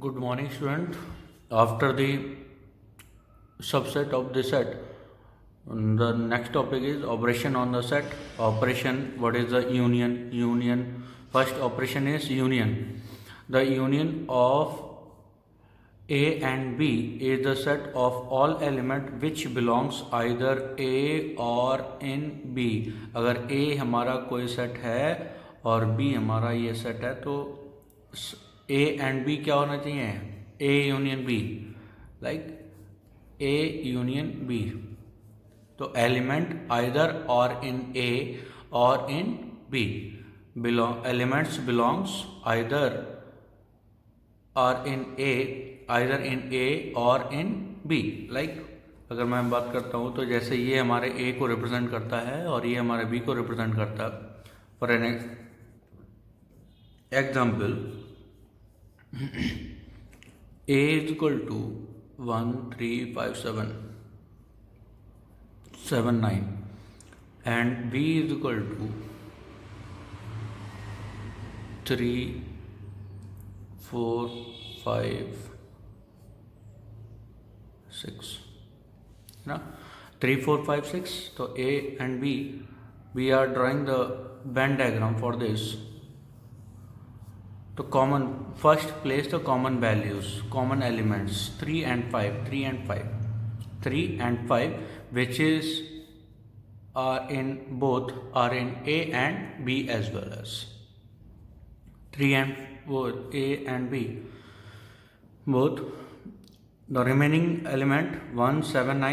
Good morning, student. After the subset of the set, the next topic is operation on the set. Operation. What is the union? Union. First operation is union. The union of A and B is the set of all element which belongs either A or in B. अगर A हमारा कोई set है और B हमारा ये set है तो A and B क्या होना चाहिए? A union B, like A union B. तो एलिमेंट आइदर और इन A और इन B. एलिमेंट्स बिलोंग्स आइदर और इन A, आइदर इन A और इन B. लाइक अगर मैं बात करता हूँ तो जैसे ये हमारे A को रिप्रेजेंट करता है और ये हमारे B को रिप्रेजेंट करता है. For an example, A is equal to 1 3 5 7 7 9 and B is equal to 3 4 5 6 ना 3 4 5 6. तो A and B, we are drawing the Venn diagram for this. तो common first place the common values, common elements 3 and 5, 3 and 5 which is are in both are in A and B as well as 3 and both A and B both. The remaining element 1 7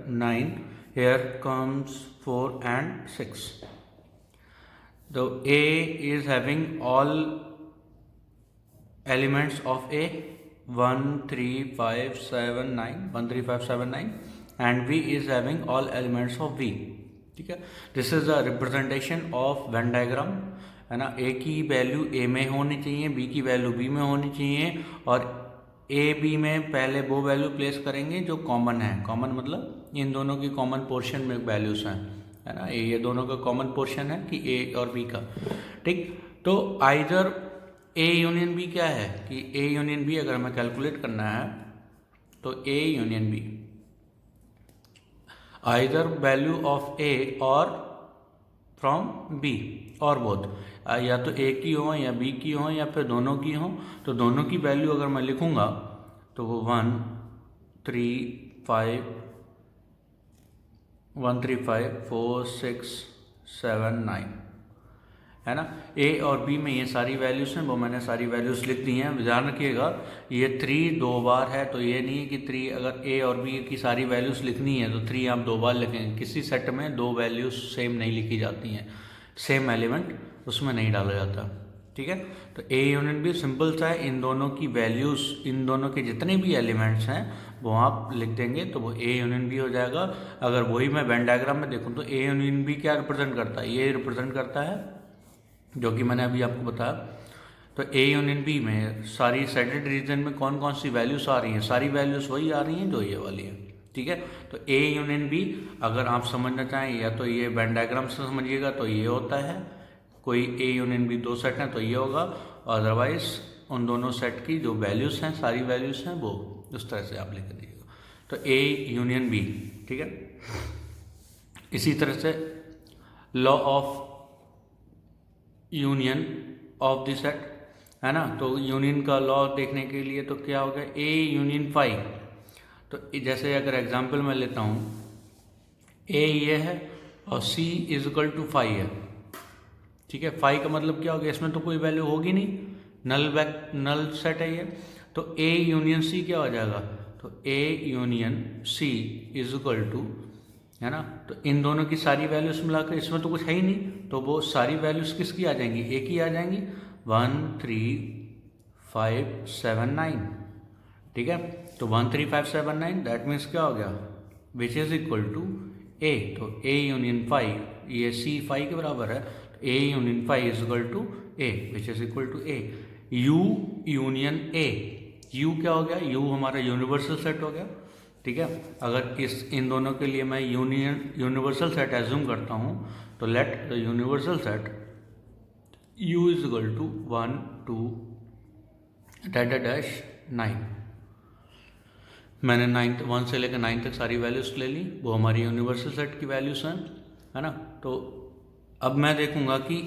9, here comes 4 and 6. The A is having all elements of A 1 3 5 7 9 and B is having all elements of B. ठीक है, this is the representation of Venn diagram, है ना. A की value A में होनी चाहिए, B की value B में होनी चाहिए और A B में पहले वो वैल्यू प्लेस करेंगे जो कॉमन है. कॉमन मतलब इन दोनों की कॉमन पोर्शन में वैल्यूज हैं, है ना. ये दोनों का कॉमन पोर्शन है कि A और B का. ठीक, तो आइदर A यूनियन B क्या है कि A यूनियन B अगर हमें कैलकुलेट करना है तो A union B either value of A और फ्रॉम B और बोथ, या तो A की हो या B की हो या फिर दोनों की हो. तो दोनों की वैल्यू अगर मैं लिखूंगा तो वो 1 3 5 4 6 7 9 है ना. A और B में ये सारी वैल्यूज़ हैं, वो मैंने सारी वैल्यूज़ लिख दी हैं. ध्यान रखिएगा ये 3 दो बार है तो ये नहीं है कि 3 अगर A और B की सारी वैल्यूज़ लिखनी है तो 3 आप दो बार लिखेंगे. किसी सेट में दो वैल्यूज़ सेम नहीं लिखी जाती हैं, सेम एलिमेंट उसमें नहीं डाला जाता. ठीक है, तो A यूनियन B सिंपल सा है. इन दोनों की वैल्यूज़, इन दोनों के जितने भी एलिमेंट्स हैं वो आप लिख देंगे तो वो A यूनियन B हो जाएगा. अगर वही मैं वेन डायग्राम में देखूँ तो A यूनियन B क्या रिप्रेजेंट करता है? ये रिप्रेजेंट करता है जो कि मैंने अभी आपको बताया. तो A यूनियन B में सारी सेटेड रीजन में कौन कौन सी वैल्यूज़ आ रही हैं? सारी वैल्यूज़ वही आ रही हैं जो ये वाली है. ठीक है, तो A यूनियन B अगर आप समझना चाहें या तो ये वेन डायग्राम से समझिएगा तो ये होता है. कोई A यूनियन B दो सेट हैं तो ये होगा, अदरवाइज उन दोनों सेट की जो वैल्यूज़ हैं, सारी वैल्यूज़ हैं वो उस तरह से आप लिख दीजिएगा. तो A यूनियन B. ठीक है, इसी तरह से law of union of the set, है ना. तो यूनियन का लॉ देखने के लिए तो क्या हो गया? A union 5. तो जैसे अगर एग्जांपल मैं लेता हूँ, A ये है और C इज इक्वल टू 5 है. ठीक है, 5 का मतलब क्या हो गया? इसमें तो कोई वैल्यू होगी नहीं, नल सेट है ये. तो A यूनियन C क्या हो जाएगा? तो A union C is equal to, है ना. तो इन दोनों की सारी वैल्यूज मिलाकर, इसमें तो कुछ है ही नहीं, तो वो सारी वैल्यूज किसकी आ जाएंगी? A की आ जाएंगी. 1 3 5 7 9. ठीक है, तो 1 3 5 7 9 दैट मीन्स क्या हो गया? Which is equal to A. तो A यूनियन 5, ये C 5 के बराबर है. तो A union 5 is equal to A which is equal to A. U union A, U क्या हो गया? U हमारा यूनिवर्सल सेट हो गया. ठीक है, अगर इन दोनों के लिए मैं यूनिवर्सल सेट एज्यूम करता हूँ तो let the universal set U is equal to 1 2 डैडा डैश 9। मैंने 1 से लेकर 9 तक सारी वैल्यूज़ ले ली, वो हमारी यूनिवर्सल सेट की वैल्यूज़ हैं, है ना। तो अब मैं देखूंगा कि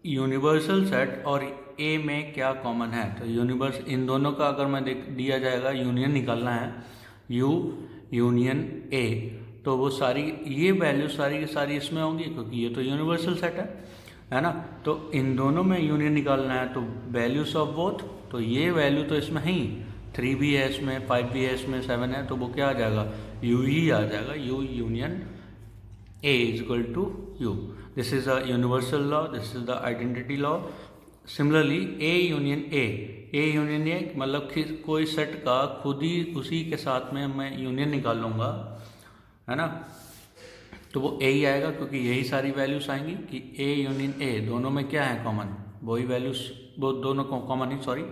यूनिवर्सल सेट और ए में क्या कॉमन है। तो यूनिवर्स इन दोनों का अगर मैं दिया जाएगा यूनियन निकालना है, यू यूनियन ए, तो वो सारी ये वैल्यू सारी की सारी इसमें होंगी, क्योंकि ये तो यूनिवर्सल सेट है ना। तो इन दोनों में यूनियन निकालना है, तो वैल्यूज ऑफ बोथ, तो ये वैल्यू तो इसमें है ही, 3 भी है इसमें, 5 भी है इसमें, 7 है, तो वो क्या आ जाएगा, यू ही आ जाएगा, U union A is equal to U. This is a universal law, this is the identity law. Similarly A union A मतलब कि कोई सेट का खुद ही उसी के साथ में मैं यूनियन निकाल लूँगा, है ना, तो वो ए ही आएगा, क्योंकि यही सारी वैल्यूज आएंगी कि ए यूनियन ए, दोनों में क्या है कॉमन, वही वैल्यूज, वो दोनों कॉमन ही, सॉरी,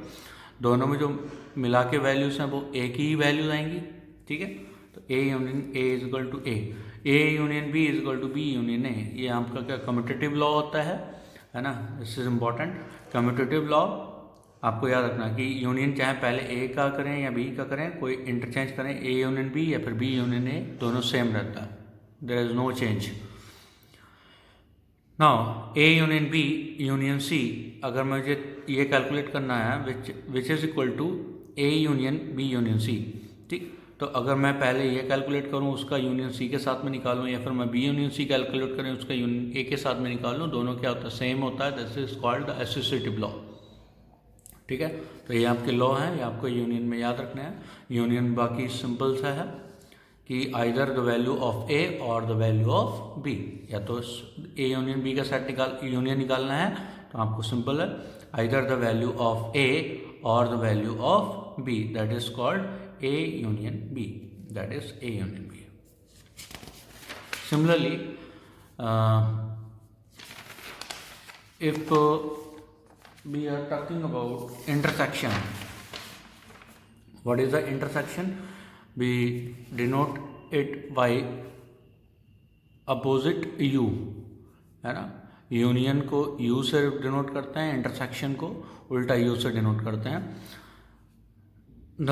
दोनों में जो मिला के वैल्यूज हैं वो एक ही वैल्यूज आएंगी, ठीक है। तो A union A is equal to A union B is equal to B union A, ये आपका क्या कम्यूटेटिव लॉ होता है ना। This is important. Commutative law आपको याद रखना कि यूनियन चाहे पहले ए का करें या बी का करें, कोई इंटरचेंज करें, ए यूनियन बी या फिर बी यूनियन ए, दोनों सेम रहता है, there is no change. Now A union B union C, अगर मुझे ये कैलकुलेट करना है which is equal to A union B union C, ठीक। तो अगर मैं पहले ये कैलकुलेट करूँ उसका यूनियन सी के साथ में निकालूँ, या फिर मैं बी यूनियन सी कैलकुलेट करें उसका यूनियन ए के साथ में निकालूँ, दोनों क्या होता है, सेम होता है, this is called the associative law, ठीक है। तो ये आपके लॉ हैं, ये आपको यूनियन में याद रखना है। यूनियन बाकी सिंपल सा है कि either the value of A और द वैल्यू ऑफ बी, या तो ए यूनियन बी का सेट यूनियन निकालना है, तो आपको सिंपल है, either the value of A और the value of B, that is called A union B, that is A union B. Similarly if we are talking about intersection, what is the intersection? We denote it by opposite u, है ना। Union को u से denote करते हैं, intersection को उल्टा u से denote करते हैं। द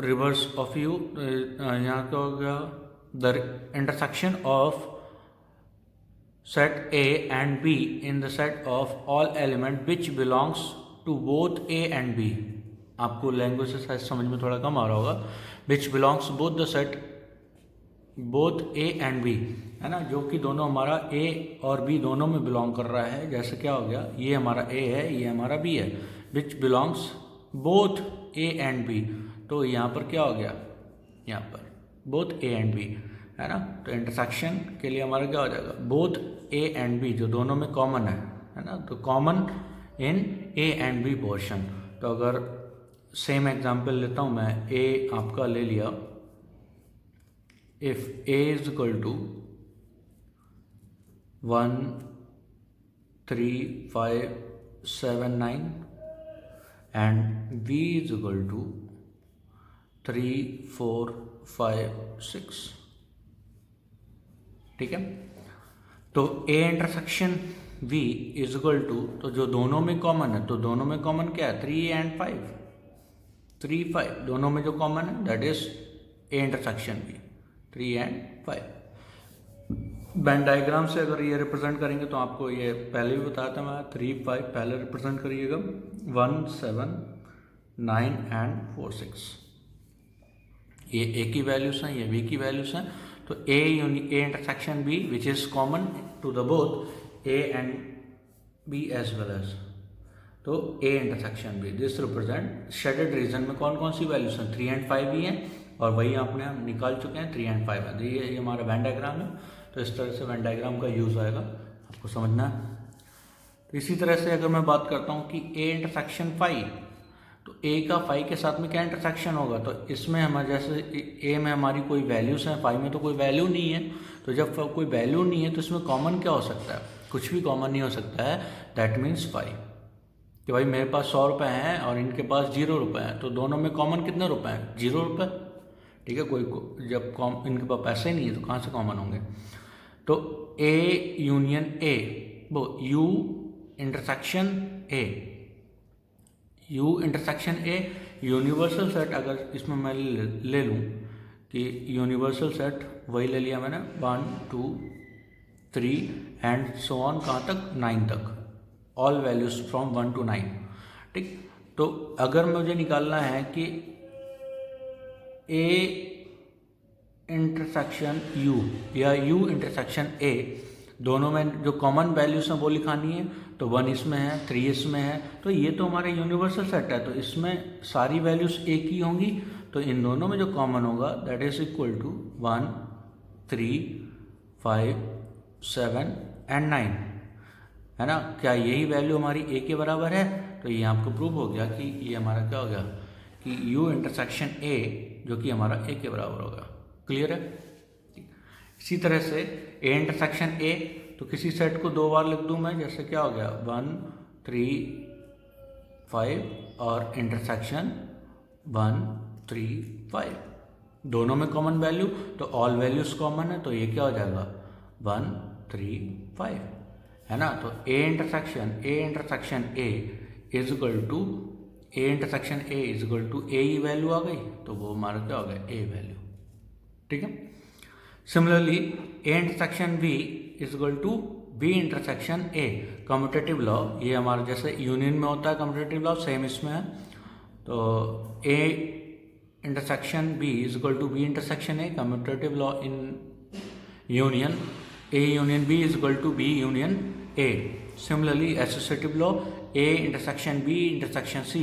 रिवर्स ऑफ u, यहाँ क्या हो गया, the intersection of set A and B in the set of all element which belongs to both A and B, आपको लैंग्वेज से शायद समझ में थोड़ा कम आ रहा होगा, which belongs both the set both A and B, है ना, जो कि दोनों हमारा A और B दोनों में बिलोंग कर रहा है। जैसे क्या हो गया, ये हमारा A है, ये हमारा B है, which belongs both A and B, तो यहाँ पर क्या हो गया, यहाँ पर both A and B, है ना। तो इंटरसेक्शन के लिए हमारा क्या हो जाएगा, बोथ ए एंड बी, जो दोनों में कॉमन है ना, तो common in A and B portion. तो अगर सेम एग्जांपल लेता हूँ मैं, ए आपका ले लिया, if A is equal to 1 3 5 7 9 and B is equal to 3 4 5 6, ठीक है। तो A intersection B is equal to, तो जो दोनों में कॉमन है, तो दोनों में कॉमन क्या है, 3 एंड 5, 3 5 दोनों में जो कॉमन है that is A intersection B, 3 and 5। Venn diagram से अगर ये रिप्रेजेंट करेंगे तो आपको ये पहले भी बताया था मैं, 3 5 पहले रिप्रेजेंट करिएगा, 1 7 9 एंड 4 6, ये ए की वैल्यूज हैं, ये बी की वैल्यूज हैं। तो A intersection B which is common to the both A and B as well as, तो A intersection B, this represent shaded region में कौन कौन सी वैल्यूज हैं, 3 एंड 5 भी हैं, और वही आपने हम निकाल चुके हैं, 3 एंड 5 है। तो ये हमारा वेन डायग्राम है, तो इस तरह से वेन डायग्राम का यूज आएगा, आपको समझना है। तो इसी तरह से अगर मैं बात करता हूँ कि ए इंटरसेक्शन 5, तो ए का 5 के साथ में क्या इंटरसेक्शन होगा, तो इसमें हमारे जैसे ए में हमारी कोई वैल्यूज हैं, 5 में तो कोई वैल्यू नहीं है, तो जब कोई वैल्यू नहीं है तो इसमें कॉमन क्या हो सकता है, कुछ भी कॉमन नहीं हो सकता है, दैट मीन्स 5, कि भाई मेरे पास 100 रुपये हैं और इनके पास 0 रुपये हैं, तो दोनों में कॉमन कितने रुपये हैं, 0 रुपये, ठीक है। कोई जब इनके पास पैसे नहीं है तो कहाँ से कॉमन होंगे। तो ए यूनियन ए, वो you intersection A, U intersection A universal set, अगर इसमें मैं ले लूँ कि यूनिवर्सल सेट वही ले लिया मैंने 1 2 3 एंड सो ऑन, कहाँ तक 9 तक, ऑल वैल्यूज फ्रॉम 1 to 9। ठीक, तो अगर मुझे निकालना है कि A इंटरसेक्शन U या U इंटरसेक्शन A, दोनों में जो कॉमन वैल्यूज हैं वो लिखानी है, तो 1 इसमें है, 3 इसमें है, तो ये तो हमारा यूनिवर्सल सेट है, तो इसमें सारी वैल्यूज एक ही होंगी, तो इन दोनों में जो कॉमन होगा that is equal to 1 3 5 7 and 9, है ना। क्या यही वैल्यू हमारी A के बराबर है? तो ये आपको प्रूव हो गया कि ये हमारा क्या हो गया कि U इंटरसेक्शन A जो कि हमारा A के बराबर होगा। क्लियर है? इसी तरह से A इंटरसेक्शन A, तो किसी सेट को 2 बार लिख दूं मैं, जैसे क्या हो गया 1 3 5 और इंटरसेक्शन 1 3 5, दोनों में कॉमन वैल्यू, तो ऑल वैल्यूज कॉमन है, तो ये क्या हो जाएगा 1 3 5, है ना। तो A intersection A is equal to A intersection A is equal to A ही वैल्यू आ गई, तो वो हमारा क्या हो गया A वैल्यू। ठीक है। Similarly A intersection B is equal to B intersection A, commutative law, ये हमारा जैसे यूनियन में होता है कम्यूटेटिव लॉ, सेम इसमें है। तो A intersection B is equal to B intersection A, commutative law in union, A union B is equal to B union A। Similarly associative law A intersection B intersection C,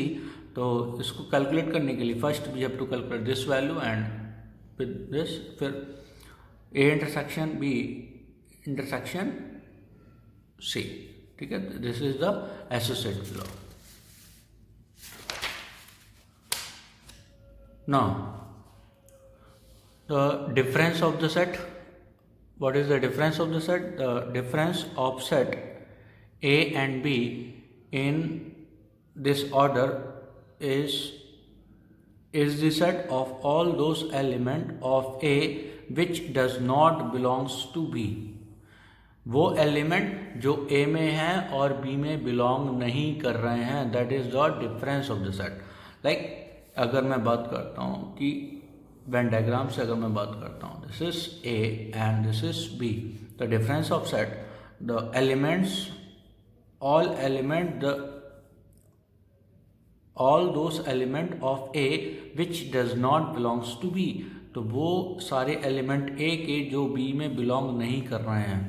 तो इसको calculate करने के लिए first we have to calculate this value and with this, फिर A intersection B intersection C। ठीक है, this is the associative law. Now the difference of the set, what is the difference of the set? The difference of set A and B in this order is the set of all those element of A which does not belongs to B। वो element जो A में है और B में belong नहीं कर रहे हैं, that is the difference of the set. Like अगर मैं बात करता हूँ कि वेन डायग्राम से अगर मैं बात करता हूँ, this is A and this is B, the difference of set, the elements, all those element of A which does not belongs to B, तो वो सारे एलिमेंट A के जो B में बिलोंग नहीं कर रहे हैं,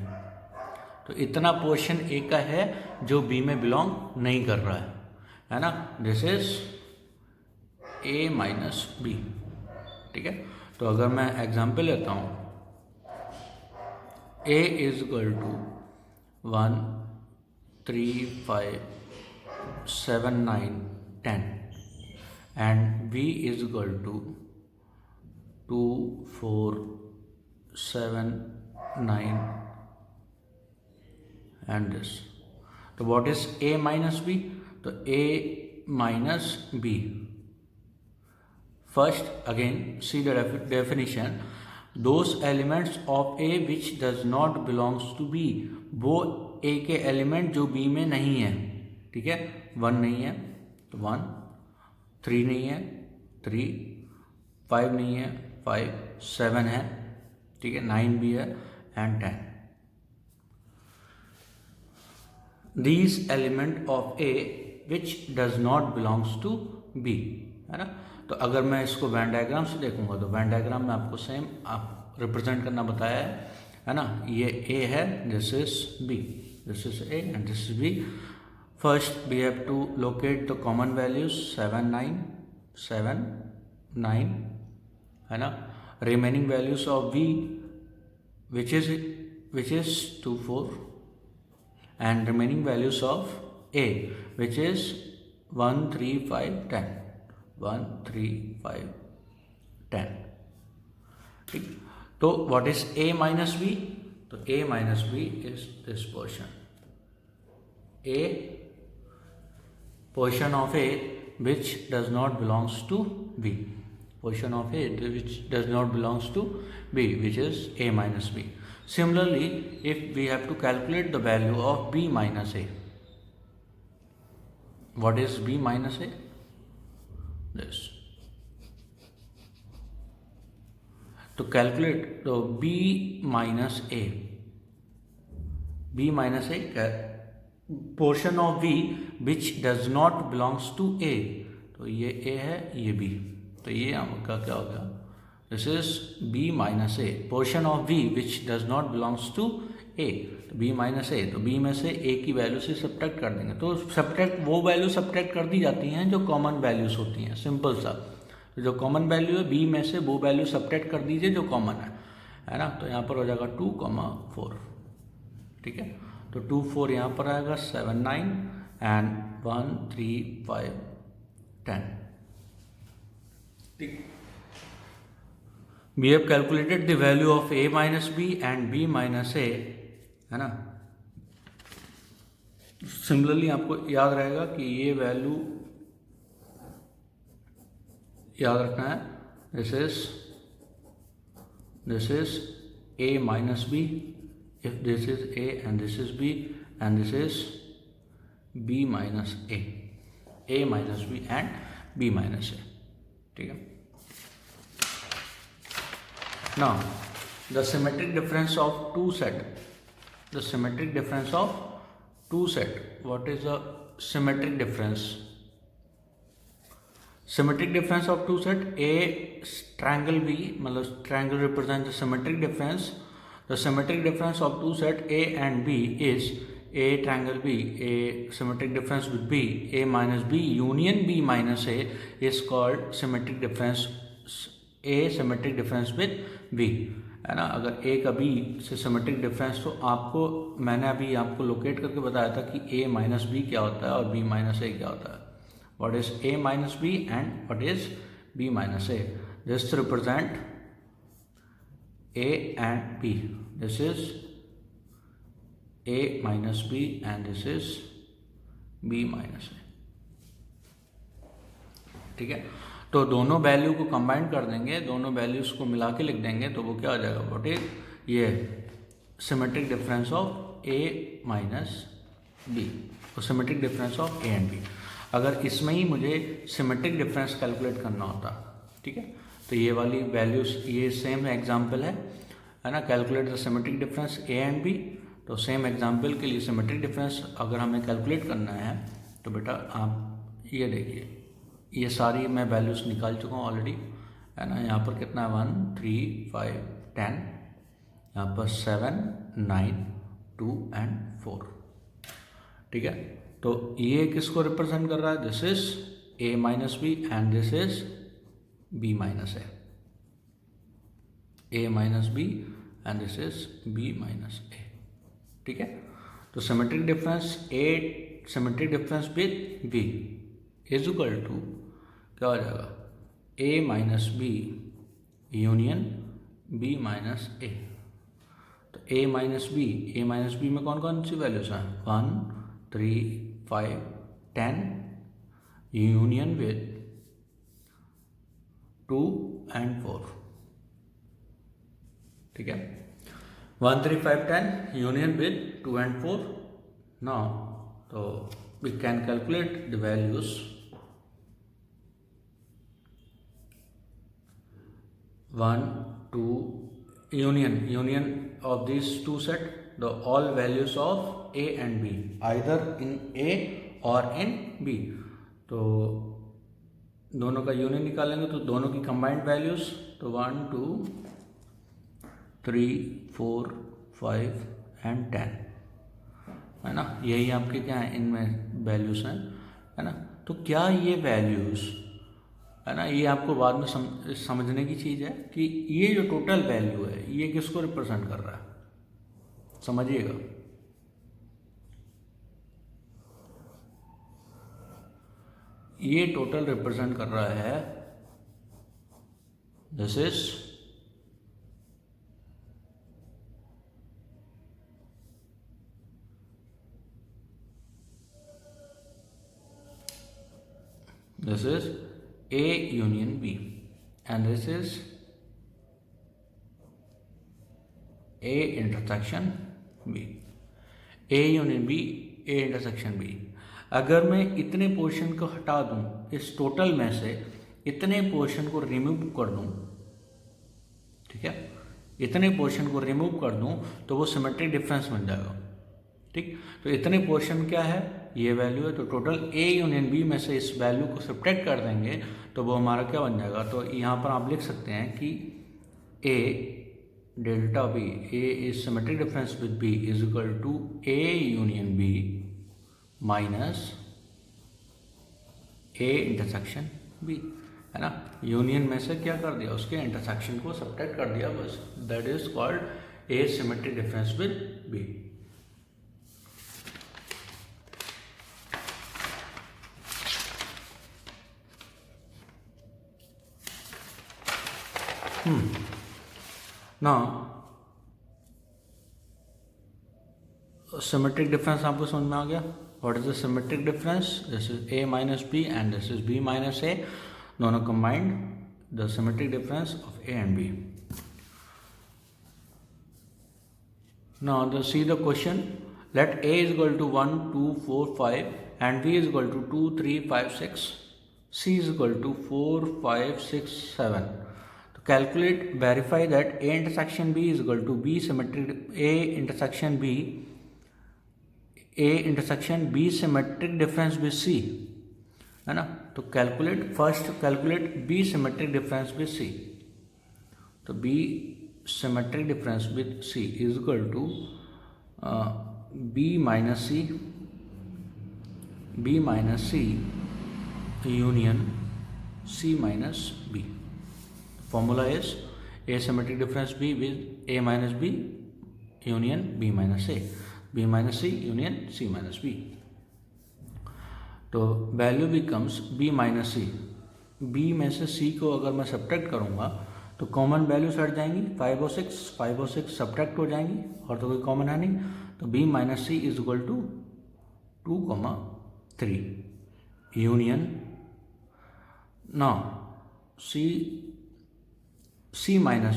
तो इतना पोर्शन A का है जो B में बिलोंग नहीं कर रहा है ना। This is A minus B। ठीक है, तो अगर मैं एग्जाम्पल लेता हूँ, A is equal to 1 3 5 7 9 10 and B is equal to 2 4 7 9 and this, तो what is A minus B? तो A minus B, first again see the definition, those elements of A which does not belongs to B, वो A के element जो B में नहीं है। ठीक है, 1 नहीं है तो 1, 3 नहीं है 3, 5 नहीं है 5, 7 है, ठीक है, 9 भी है and 10। These element of A which does not belongs to B, है ना। तो अगर मैं इसको वेन डायग्राम से देखूंगा, तो वेन डायग्राम में आपको सेम आप रिप्रेजेंट करना बताया है ना। ये A है, this is B, this is A and this is B। First we have to locate the common values 7 9 7 9, है ना। Remaining values of B which is 2 4 and remaining values of A which is 1 3 5 10, 1 3 5 10। ठीक, तो what is A minus B? तो A minus B is this portion, A portion of A which does not belongs to B, portion of A which does not belongs to B, which is A minus B. Similarly, if we have to calculate the value of B minus A, what is B minus A? This. तो calculate, तो b minus A, b minus A portion of v which does not belongs to A, तो ये a है, ये b, तो ये आपका क्या हो गया, this is b minus A portion of v which does not belongs to a, तो b माइनस ए, तो b में से a की वैल्यू से सब्ट्रैक्ट कर देंगे, तो सब्ट्रैक्ट वो वैल्यू सब्ट्रैक्ट कर दी जाती हैं जो कॉमन वैल्यूज होती हैं, सिंपल सा। तो जो कॉमन वैल्यू है b में से वो वैल्यू सब्ट्रैक्ट कर दीजिए जो कॉमन है ना। तो यहाँ पर हो जाएगा 2,4, ठीक है। तो 2 4 यहाँ पर आएगा, 7 9 एंड 1 3 5 10, ठीक। We have calculated the value of a minus B and b minus A, है ना। सिमिलरली आपको याद रहेगा कि ये वैल्यू याद रखना है, this is a minus B, if this is a and this is b and this is b minus a minus b and b minus a, ठीक है। Now the symmetric difference of two set, the symmetric difference of two set, what is the symmetric difference? Symmetric difference of two set, a triangle b, मतलब triangle represent the symmetric difference. The symmetric difference of two set A and B is A triangle B. A symmetric difference with B, A minus B union B minus A is called symmetric difference. A symmetric difference with B, है ना। अगर A का B से symmetric difference, तो आपको मैंने अभी आपको लोकेट करके बताया था कि A minus B क्या होता है और B minus A क्या होता है। What is A minus B and what is B minus A? This represent A and B. This is A minus B and this is B minus A, ठीक है। तो दोनों वैल्यू को combine कर देंगे, दोनों वैल्यूज को मिला के लिख देंगे, तो वो क्या हो जाएगा, व्हाट इज ये symmetric difference of A minus B, तो symmetric difference of A and B। अगर इसमें ही मुझे सिमेट्रिक डिफरेंस कैलकुलेट करना होता, ठीक है, तो ये वाली वैल्यूज, ये सेम एग्जाम्पल है ना, calculate the symmetric difference A and B। तो सेम एग्जाम्पल के लिए सिमेट्रिक डिफरेंस अगर हमें कैलकुलेट करना है, तो बेटा आप ये देखिए, ये सारी मैं वैल्यूज निकाल चुका हूँ ऑलरेडी, है ना। यहाँ पर कितना है, 1 3 5 10, यहाँ पर 7 9 2 एंड 4, ठीक है। तो ये किसको रिप्रेजेंट कर रहा है, this is A minus B and this is B minus A minus B and this is B minus A, ठीक है। तो symmetric difference A symmetric difference with B is equal to क्या हो जाएगा, A minus B union B minus A। तो A minus B में कौन कौन सी वैल्यूज हैं, 1 3 5 10 यूनियन विद 2 and 4, ठीक है। 1 3 5 10 यूनियन विद 2 and 4। नाउ तो we can calculate the values, 1 2 union of these two set, the all values of A and B either in A or in B। तो दोनों का union निकालेंगे तो दोनों की कंबाइंड वैल्यूज, तो 1 2 3 4 5 एंड 10, है ना। यही आपके क्या है, इनमें वैल्यूज हैं, है ना। तो क्या ये वैल्यूज, है ना, ये आपको बाद में समझने की चीज़ है कि ये जो टोटल वैल्यू है ये किसको रिप्रेजेंट कर रहा है, समझिएगा। ये टोटल रिप्रेजेंट कर रहा है, this is A union B and this is A intersection B, A union B, A intersection B। अगर मैं इतने पोर्शन को हटा दूं इस टोटल में से, इतने पोर्शन को रिमूव कर दूं, ठीक है, इतने पोर्शन को रिमूव कर दूं तो वो सिमेट्रिक डिफरेंस बन जाएगा, ठीक। तो इतने पोर्शन क्या है, ये वैल्यू है, तो टोटल ए यूनियन बी में से इस वैल्यू को सब्ट्रैक्ट कर देंगे तो वो हमारा क्या बन जाएगा। तो यहाँ पर आप लिख सकते हैं कि A delta B, A is symmetric difference with B is equal to A union B minus A intersection B, है ना। यूनियन में से क्या कर दिया, उसके इंटरसेक्शन को सब्ट्रैक्ट कर दिया बस, that is called A symmetric difference with B. ना सिमेट्रिक डिफरेंस आपको समझ में आ गया। What is the symmetric difference, this is A minus B and this is B minus A, दोनों combined the symmetric difference of A and B. Now see the question, let a is equal to 1 2 4 5 and b is equal to 2 3 5 6, c is equal to 4 5 6 7. तो calculate, verify that a intersection b is equal to b symmetric a intersection b symmetric difference with c, है ना। तो calculate, first calculate b symmetric difference with c। तो b symmetric difference with c is equal to b minus c union c minus b. Formula is a symmetric difference b with a minus b union b minus a, b minus c union c minus b. तो value becomes b minus सी, b में से c को अगर मैं subtract करूँगा तो common values हट जाएंगी, 5 और 6 सब्ट्रैक्ट हो जाएंगी और तो कोई कॉमन है नहीं। तो b minus C is equal to 2,3 union ना c माइनस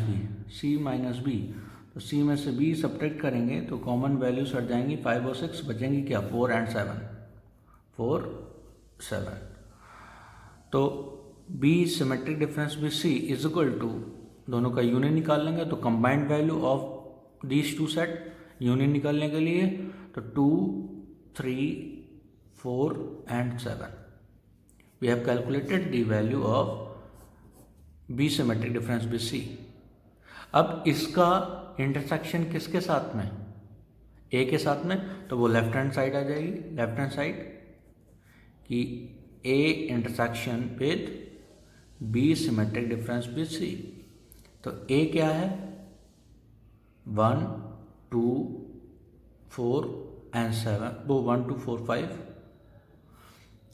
बी, तो c में से b सब्ट्रैक्ट करेंगे तो कॉमन वैल्यूज हट जाएंगी, 5 और 6 बचेंगी क्या, 4 and 7। तो b symmetric difference with c is equal to, दोनों का यूनियन निकाल लेंगे तो combined value of these two set, union निकालने के लिए तो 2 3 4 and 7 we have calculated the value of b symmetric difference with c। अब इसका इंटरसेक्शन किसके साथ में, a के साथ में, तो वो लेफ्ट हैंड साइड आ जाएगी, लेफ्ट हैंड साइड कि a intersection with b symmetric difference with c। तो a क्या है, 1 2 4 and 7, वो 1 2 4 5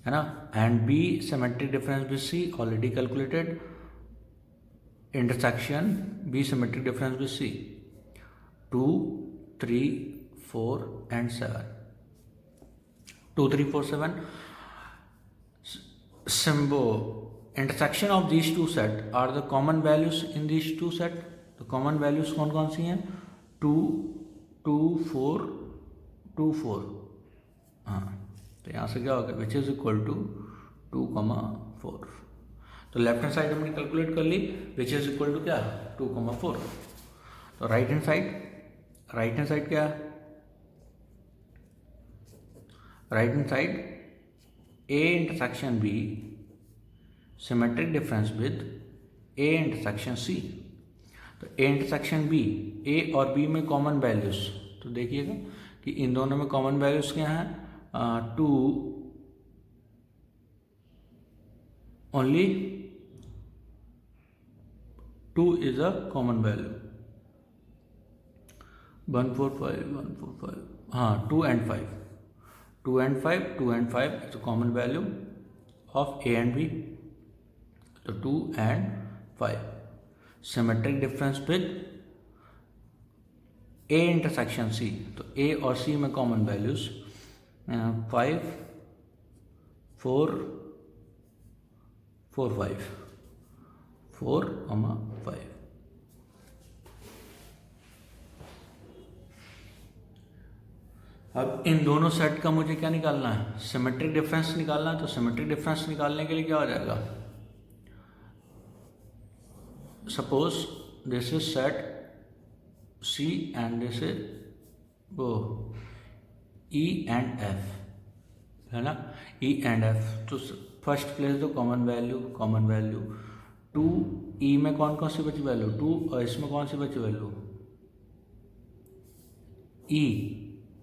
है ना, and b symmetric difference with c already calculated, intersection b symmetric difference with c 2 3 4 and 7, 2 3 4 7 symbol intersection of these two set are the common values in these two set। तो common values कौन कौन सी हैं, 2 2 4 2 4, हाँ। तो यहाँ से क्या होगा, विच इज इक्वल टू 2,4। तो लेफ्ट हैंड साइड हमने कैलकुलेट कर ली, विच इज इक्वल टू क्या, 2,4। तो राइट हैंड साइड क्या है, right hand side a intersection b symmetric difference with a intersection c। तो a इंटरसेक्शन b, a और b में कॉमन वैल्यूज, तो देखिएगा कि इन दोनों में कॉमन वैल्यूज क्या हैं, 2 only 2 is a common value, 145 हाँ, 2 and 5 is a common value of a and b, तो 2 and 5 symmetric difference with a intersection c। तो a और c में कॉमन वैल्यूज 5 4 4 5 4, 5। अब इन दोनों सेट का मुझे क्या निकालना है, सिमेट्रिक डिफरेंस निकालना है। तो सिमेट्रिक डिफरेंस निकालने के लिए क्या हो जाएगा, suppose this is set C and this is वो ई एंड एफ, है ना, ई एंड एफ। तो फर्स्ट प्लेस दो कॉमन वैल्यू 2, ई में कौन कौन सी बची वैल्यू 2 और इसमें कौन सी बची वैल्यू ई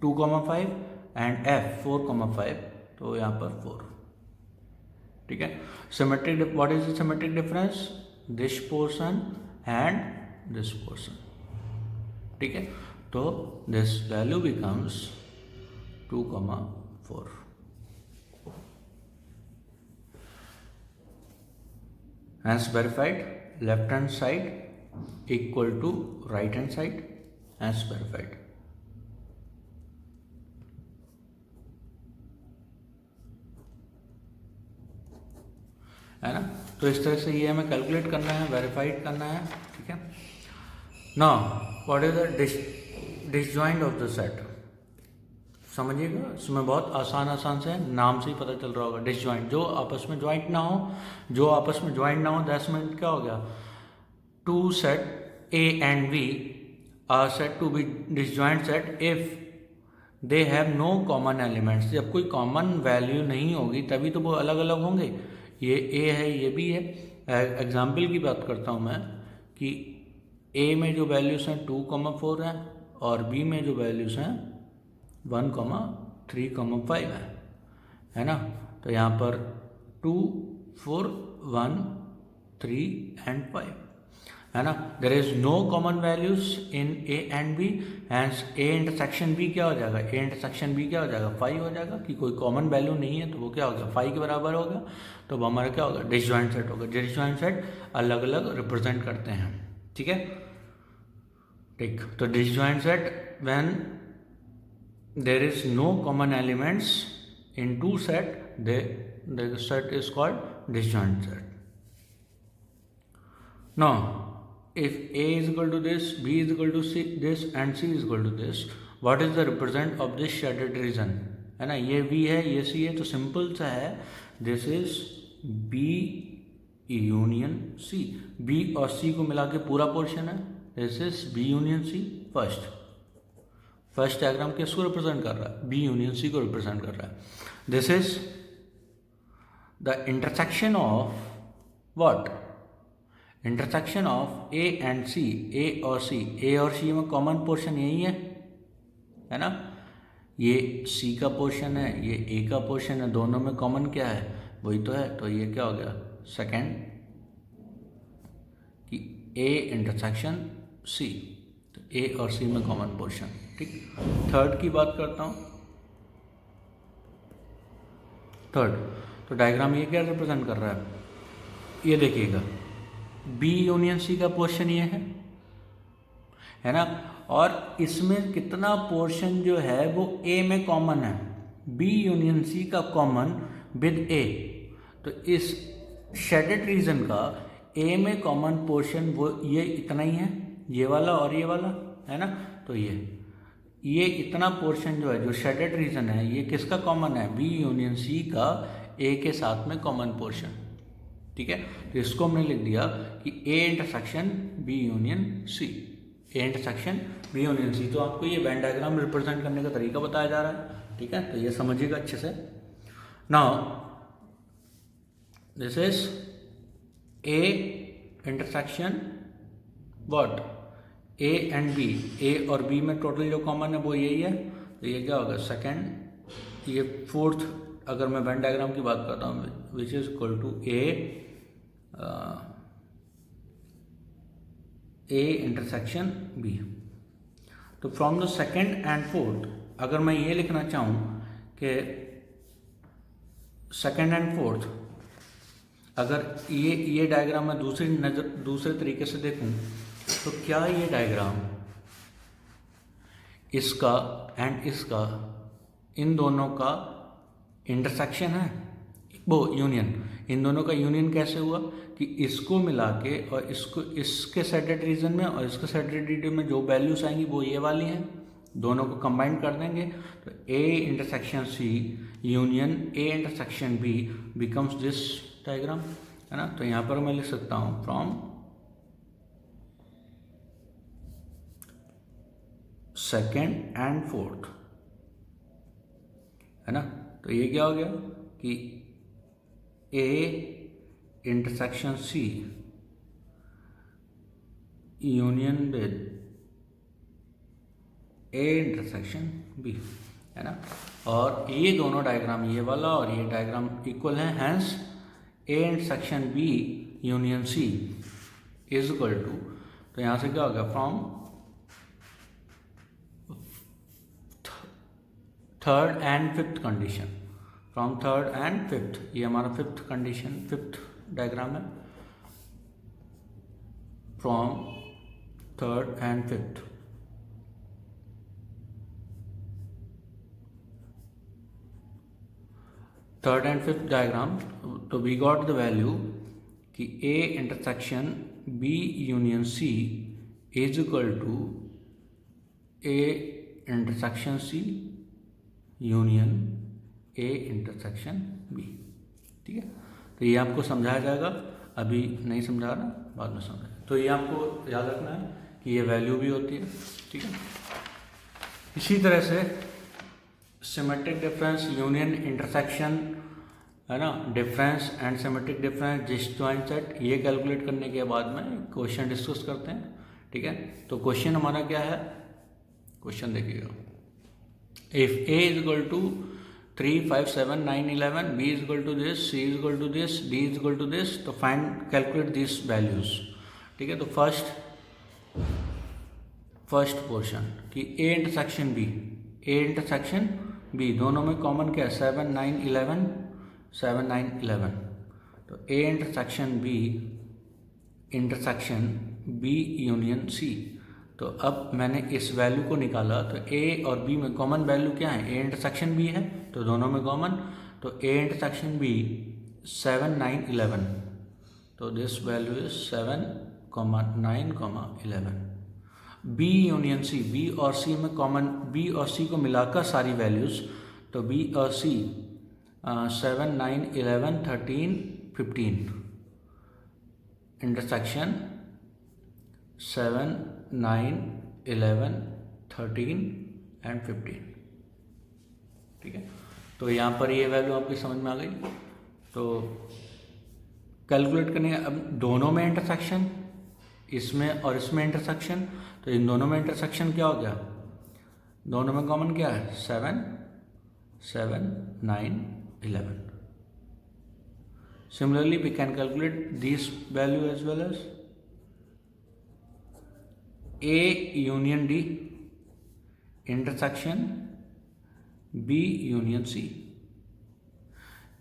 2,5 एंड एफ 4,5, तो यहाँ पर 4। ठीक है, symmetric, what is the symmetric difference, this portion and this portion. ठीक है, तो this value becomes 2,4। Hence verified, left hand side equal to right hand side, hence verified। है ना, तो इस तरह से ये हमें कैलकुलेट करना है, वेरीफाइड करना है। ठीक है, now what is the disjoint of the set, समझिएगा, इसमें बहुत आसान से नाम से ही पता चल रहा होगा। डिसजॉइंट, जो आपस में ज्वाइंट ना हो, दैट्स मीन क्या हो गया, two set A and B are set to be disjoint set if they have no common elements. जब कोई कॉमन वैल्यू नहीं होगी तभी तो वो अलग अलग होंगे। ये ए है, ये भी है। एग्जाम्पल की बात करता हूँ मैं कि ए में जो वैल्यूज़ हैं 2,4 हैं और बी में जो वैल्यूज़ हैं 1,3,5 है ना। तो यहाँ पर 2, 4, 1, 3 एंड 5 है ना। There is no common values in A and B, hence A intersection B क्या हो जाएगा, ए इंटरसेक्शन बी क्या हो जाएगा 5 हो जाएगा, कि कोई कॉमन वैल्यू नहीं है तो वो क्या हो गया 5 के बराबर हो गया। तो वो हमारा क्या होगा, डिसजॉइंट सेट होगा। डिसजॉइंट सेट अलग अलग रिप्रेजेंट करते हैं। ठीक है, ठीक, तो disjoint set when there is no common elements in two set, the set is called disjoint set. Now if A is equal to this, B is equal to this and C is equal to this, what is the represent of this shaded region, है ना। ये B है, ये C है, तो simple सा है, this is B union C। B और C को मिला के पूरा पोर्शन है, this is B union C। First diagram किसको रिप्रेजेंट कर रहा है, बी यूनियन सी को रिप्रेजेंट कर रहा है। This is the intersection of what, intersection of A and C, A और सी में कॉमन पोर्शन यही है ना। ये सी का पोर्शन है, ये ए का पोर्शन है, दोनों में कॉमन क्या है, वही तो है। तो ये क्या हो गया सेकेंड कि ए इंटरसेक्शन सी, तो ए और सी में कॉमन पोर्शन। ठीक, थर्ड की बात करता हूँ। थर्ड, तो डायग्राम ये क्या रिप्रेजेंट कर रहा है, ये देखिएगा बी यूनियन सी का पोर्शन ये है ना, और इसमें कितना पोर्शन जो है वो ए में कॉमन है, बी यूनियन सी का कॉमन विद ए। तो इस शेडेड रीजन का ए में कॉमन पोर्शन वो ये इतना ही है, ये वाला और ये वाला, है ना। तो ये इतना पोर्शन जो है, जो शेडेड रीजन है, ये किसका कॉमन है, बी यूनियन सी का ए के साथ में कॉमन पोर्शन। ठीक है, तो इसको हमने लिख दिया कि A intersection B union C, A intersection B union C. तो आपको ये वेन डायग्राम रिप्रेजेंट करने का तरीका बताया जा रहा है। ठीक है, तो ये समझिएगा अच्छे से। Now this is A intersection what, A and B, A और बी में टोटल जो कॉमन है वो यही है। तो ये क्या होगा सेकेंड, ये फोर्थ, अगर मैं वेन डायग्राम की बात करता हूँ, which is equal to A intersection B. तो from the second and fourth, अगर मैं ये लिखना चाहूँ कि सेकेंड एंड फोर्थ, अगर ये डायग्राम मैं दूसरे तरीके से देखूँ, तो क्या ये डायग्राम इसका एंड इसका, इन दोनों का इंटरसेक्शन है, वो यूनियन, इन दोनों का यूनियन कैसे हुआ कि इसको मिला के और इसको, इसके सेटेड रीजन में और इसके सेटेड रीजन में जो वैल्यूज आएंगी वो ये वाली हैं, दोनों को कंबाइन कर देंगे। तो A intersection C union A intersection B becomes this diagram, है ना। तो यहाँ पर मैं लिख सकता हूँ फ्रॉम सेकेंड एंड फोर्थ, है ना। तो ये क्या हो गया कि A intersection C union with A intersection B, है ना। और ये दोनों डायग्राम, ये वाला और ये डायग्राम इक्वल है, hence A intersection B union C is equal to, तो यहाँ से क्या हो गया, from third and fifth condition, from third and fifth, ये हमारा फिफ्थ कंडीशन, फिफ्थ डायग्राम है, from third and fifth. Third and fifth diagram, तो वी गॉट द वैल्यू कि A intersection B union C is equal to A intersection C union A intersection B, ठीक है। तो ये आपको समझाया जाएगा, अभी नहीं समझा रहा, बाद में समझाया। तो ये आपको याद रखना है कि ये वैल्यू भी होती है, ठीक है। इसी तरह से सिमेट्रिक डिफरेंस, यूनियन, इंटरसेक्शन, है ना, difference and symmetric difference, disjoint set, ये कैलकुलेट करने के बाद में क्वेश्चन डिस्कस करते हैं, ठीक है। तो क्वेश्चन हमारा क्या है, क्वेश्चन देखिएगा, if A is equal to 3, 5, 7, 9, 11, b is equal to this, c is equal to this, d is equal to this, तो फाइंड कैलकुलेट दिस वैल्यूज, ठीक है। तो फर्स्ट पोर्शन कि A intersection B, A intersection B, दोनों में common क्या है, 7, 9, 11, 7, 9, 11, तो A intersection B intersection B union C. तो अब मैंने इस वैल्यू को निकाला, तो ए और बी में कॉमन वैल्यू क्या है, ए इंटरसेक्शन बी है, तो दोनों में कॉमन, तो ए इंटरसेक्शन बी 7, 9, 11, तो this value is 7, 9, 11। B union C, B और सी में कॉमन, बी और सी को मिलाकर सारी वैल्यूज, तो बी और सी 7, 9, 11, 13, 15, इंटरसेक्शन 7, 9, 11, 13 एंड 15, ठीक है। तो यहाँ पर ये वैल्यू आपकी समझ में आ गई। तो कैलकुलेट करने, अब दोनों में इंटरसेक्शन, इसमें और इसमें इंटरसेक्शन, तो इन दोनों में इंटरसेक्शन क्या हो गया, दोनों में कॉमन क्या है, 7, 7, 9, 11। Similarly we can calculate this value as well as A union D intersection B union C,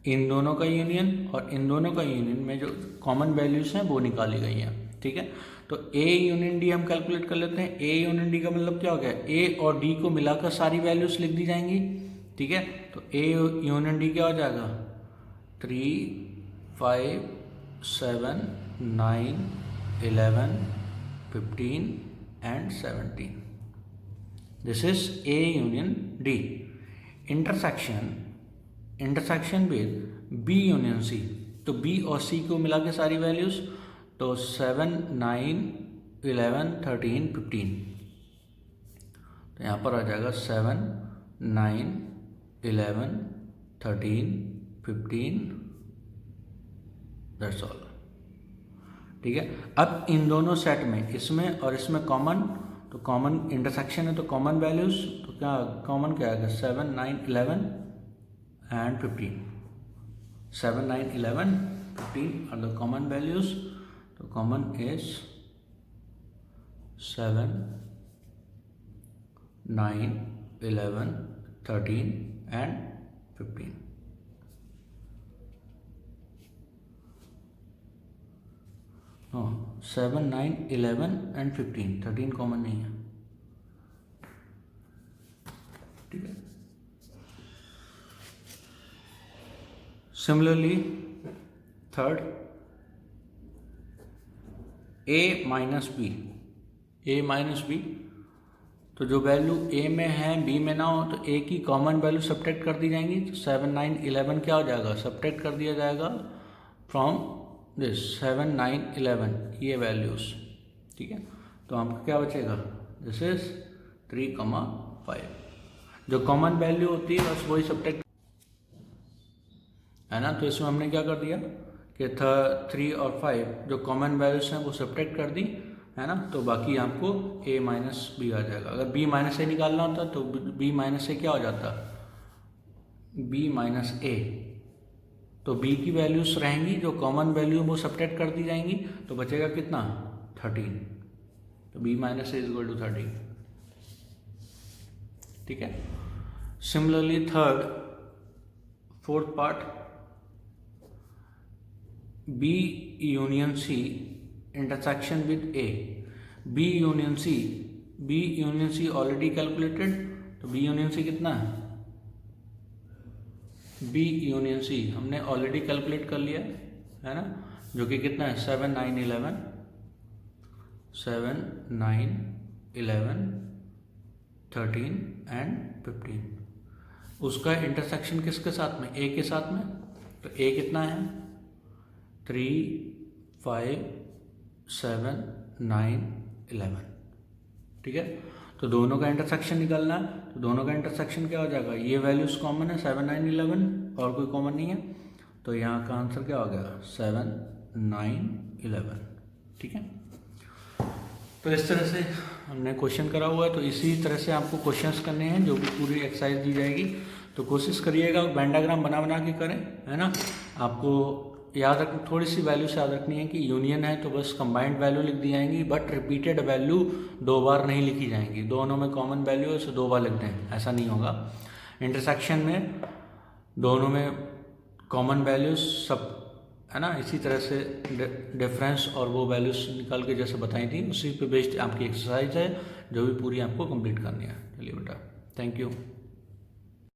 इन दोनों का यूनियन और इन दोनों का यूनियन में जो कॉमन वैल्यूज हैं वो निकाली गई हैं, ठीक है। तो ए यूनियन डी हम कैलकुलेट कर लेते हैं। ए यूनियन डी का मतलब क्या हो गया, ए और डी को मिलाकर सारी वैल्यूज लिख दी जाएंगी, ठीक है। तो ए यूनियन डी क्या हो जाएगा, 3, 5, 7, 9, 11, 15 and 17, this is A union D। Intersection with B union C, तो B और C को मिला के सारी वैल्यूज, तो 7, 9, 11, 13, 15, तो यहाँ पर आ जाएगा 7, 9, 11, 13, 15, दैट्स ऑल, ठीक है। अब इन दोनों सेट में, इसमें और इसमें कॉमन, तो कॉमन इंटरसेक्शन है तो कॉमन वैल्यूज, तो क्या कॉमन क्या आएगा, 7, 9, 11 and 15, 7, 9, 11, 15 are the common values, तो कॉमन इज 7, 9, 11, 13 एंड 15। हाँ, 7, 9, 11 एंड 15, 13 कॉमन नहीं है, ठीक है। सिमिलरली थर्ड, ए माइनस बी, ए माइनस बी, तो जो वैल्यू ए में है बी में ना हो, तो ए की कॉमन वैल्यू सब्ट्रैक्ट कर दी जाएंगी, तो 7, 9, 11 क्या हो जाएगा, सब्ट्रैक्ट कर दिया जाएगा फ्रॉम दिस 7, 9, 11 ये वैल्यूज, ठीक है। तो हमको क्या बचेगा, दिस इज 3,5। जो कॉमन वैल्यू होती है बस वही सब्ट्रैक्ट है ना। तो इसमें हमने क्या कर दिया कि 3 और 5 जो कॉमन वैल्यूज हैं वो सब्ट्रैक्ट कर दी, है ना। तो बाकी आपको a माइनस बी आ जाएगा। अगर b माइनस ए निकालना होता तो b माइनस ए क्या हो जाता, b माइनस ए। तो b की वैल्यूज रहेंगी, जो कॉमन वैल्यू वो सब्ट्रैक्ट कर दी जाएंगी, तो बचेगा कितना 13। तो b minus A equal to 13। ठीक है। Similarly fourth part, b union c intersection with a। b union c already calculated. तो b यूनियन c कितना है, b यूनियन c हमने ऑलरेडी कैलकुलेट कर लिया है ना, जो कि कितना है 7, 9, 11, 7, 9, 11, 13 एंड 15। उसका इंटरसेक्शन किसके साथ में, a के साथ में। तो a कितना है 3, 5, 7, 9, 11। ठीक है। तो दोनों का इंटरसेक्शन निकालना है। तो दोनों का इंटरसेक्शन क्या हो जाएगा, ये वैल्यूज कॉमन है 7, 9, 11 और कोई कॉमन नहीं है। तो यहाँ का आंसर क्या हो गया 7, 9, 11। ठीक है। तो इस तरह से हमने क्वेश्चन करा हुआ है। तो इसी तरह से आपको क्वेश्चंस करने हैं, जो भी पूरी एक्सरसाइज दी जाएगी। तो कोशिश करिएगा वेन डायग्राम बना बना के करें, है ना। आपको याद रख, थोड़ी सी वैल्यूज याद रखनी है कि यूनियन है तो बस कंबाइंड वैल्यू लिख दी जाएंगी, बट रिपीटेड वैल्यू 2 बार नहीं लिखी जाएंगी। दोनों में कॉमन वैल्यू है उसे 2 बार लिख दें, ऐसा नहीं होगा। इंटरसेक्शन में दोनों में कॉमन वैल्यूज सब, है ना। इसी तरह से डिफरेंस और वो वैल्यूज निकाल के जैसे बताई थी, उसी पे बेस्ड आपकी एक्सरसाइज है, जो भी पूरी आपको कंप्लीट करनी है। चलिए बेटा, थैंक यू।